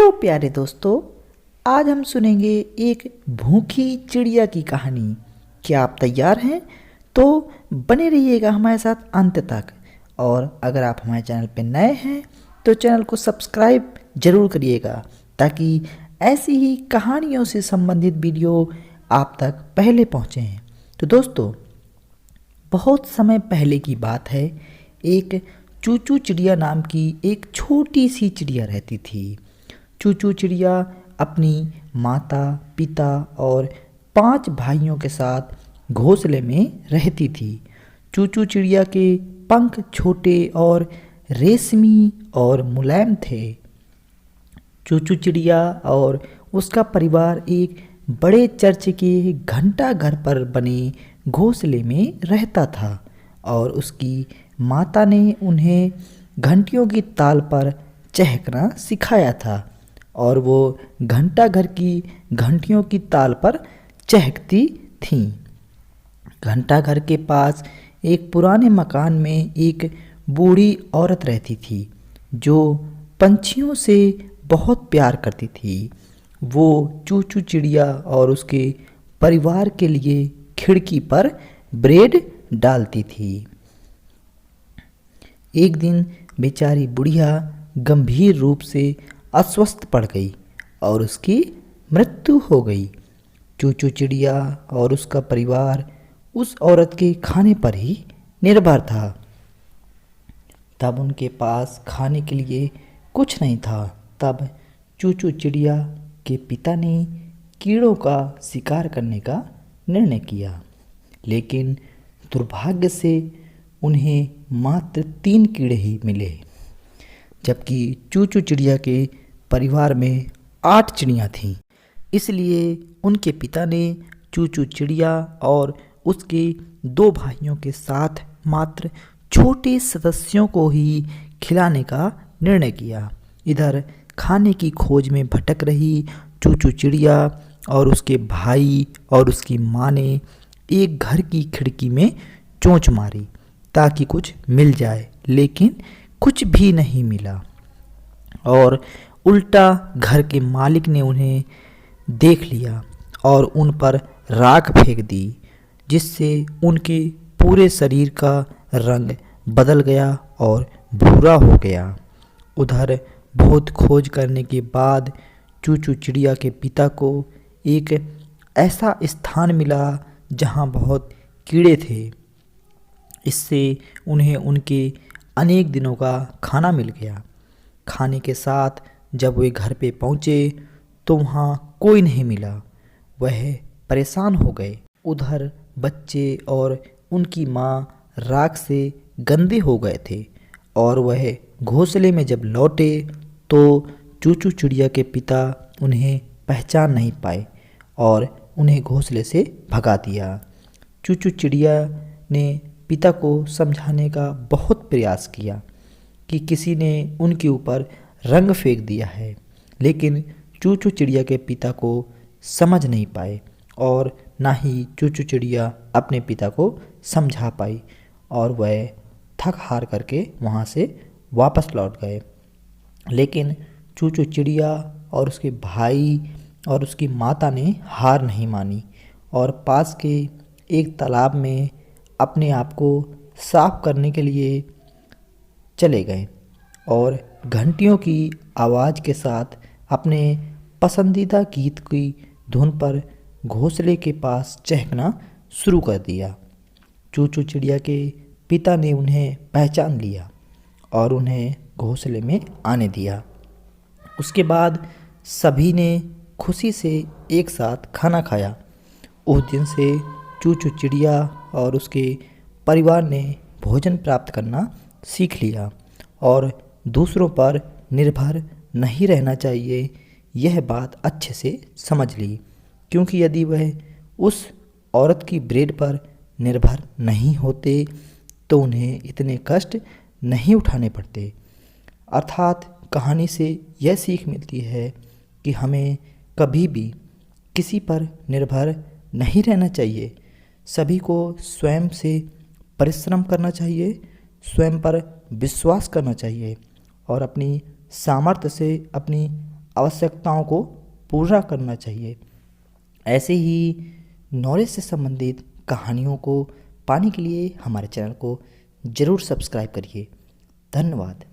Hello प्यारे दोस्तों, आज हम सुनेंगे एक भूखी चिड़िया की कहानी। क्या आप तैयार हैं? तो बने रहिएगा हमारे साथ अंत तक। और अगर आप हमारे चैनल पर नए हैं तो चैनल को सब्सक्राइब जरूर करिएगा, ताकि ऐसी ही कहानियों से संबंधित वीडियो आप तक पहले पहुँचें। तो दोस्तों, बहुत समय पहले की बात है। एक चूचू चिड़िया नाम की एक छोटी सी चिड़िया रहती थी। चूचू चिड़िया अपनी माता, पिता और 5 भाइयों के साथ घोंसले में रहती थी। चूचू चिड़िया के पंख छोटे और रेशमी और मुलायम थे। चूचू चिड़िया और उसका परिवार एक बड़े चर्च के घंटा घर पर बने घोंसले में रहता था, और उसकी माता ने उन्हें घंटियों की ताल पर चहकना सिखाया था, और वो घंटा घर की घंटियों की ताल पर चहकती थीं। घंटा घर के पास एक पुराने मकान में एक बूढ़ी औरत रहती थी, जो पंछियों से बहुत प्यार करती थी। वो चूचू चिड़िया और उसके परिवार के लिए खिड़की पर ब्रेड डालती थी। एक दिन बेचारी बुढ़िया गंभीर रूप से अस्वस्थ पड़ गई और उसकी मृत्यु हो गई। चूचू चिड़िया और उसका परिवार उस औरत के खाने पर ही निर्भर था। तब उनके पास खाने के लिए कुछ नहीं था। तब चूचू चिड़िया के पिता ने कीड़ों का शिकार करने का निर्णय किया, लेकिन दुर्भाग्य से उन्हें मात्र 3 कीड़े ही मिले, जबकि चूचू चिड़िया के परिवार में 8 चिड़ियाँ थीं। इसलिए उनके पिता ने चूचू चिड़िया और उसके 2 भाइयों के साथ मात्र छोटे सदस्यों को ही खिलाने का निर्णय किया। इधर खाने की खोज में भटक रही चूचू चिड़िया और उसके भाई और उसकी माँ ने एक घर की खिड़की में चोंच मारी ताकि कुछ मिल जाए, लेकिन कुछ भी नहीं मिला। और उल्टा घर के मालिक ने उन्हें देख लिया और उन पर राख फेंक दी, जिससे उनके पूरे शरीर का रंग बदल गया और भूरा हो गया। उधर बहुत खोज करने के बाद चूचू चिड़िया के पिता को एक ऐसा स्थान मिला जहाँ बहुत कीड़े थे। इससे उन्हें उनके अनेक दिनों का खाना मिल गया। खाने के साथ जब वे घर पे पहुँचे तो वहाँ कोई नहीं मिला। वह परेशान हो गए। उधर बच्चे और उनकी माँ राख से गंदे हो गए थे, और वह घोंसले में जब लौटे तो चूचू चिड़िया के पिता उन्हें पहचान नहीं पाए और उन्हें घोंसले से भगा दिया। चूचू चिड़िया ने पिता को समझाने का बहुत प्रयास किया कि किसी ने उनके ऊपर रंग फेंक दिया है, लेकिन चूचू चिड़िया के पिता को समझ नहीं पाए, और ना ही चूचू चिड़िया अपने पिता को समझा पाई, और वह थक हार करके वहाँ से वापस लौट गए। लेकिन चूचू चिड़िया और उसके भाई और उसकी माता ने हार नहीं मानी और पास के एक तालाब में अपने आप को साफ करने के लिए चले गए, और घंटियों की आवाज़ के साथ अपने पसंदीदा गीत की धुन पर घोंसले के पास चहकना शुरू कर दिया। चूचू चिड़िया के पिता ने उन्हें पहचान लिया और उन्हें घोंसले में आने दिया। उसके बाद सभी ने खुशी से एक साथ खाना खाया। उस दिन से चूचू चिड़िया और उसके परिवार ने भोजन प्राप्त करना सीख लिया और दूसरों पर निर्भर नहीं रहना चाहिए, यह बात अच्छे से समझ ली। क्योंकि यदि वह उस औरत की ब्रेड पर निर्भर नहीं होते तो उन्हें इतने कष्ट नहीं उठाने पड़ते। अर्थात कहानी से यह सीख मिलती है कि हमें कभी भी किसी पर निर्भर नहीं रहना चाहिए। सभी को स्वयं से परिश्रम करना चाहिए, स्वयं पर विश्वास करना चाहिए और अपनी सामर्थ्य से अपनी आवश्यकताओं को पूरा करना चाहिए। ऐसे ही नॉलेज से संबंधित कहानियों को पाने के लिए हमारे चैनल को ज़रूर सब्सक्राइब करिए। धन्यवाद।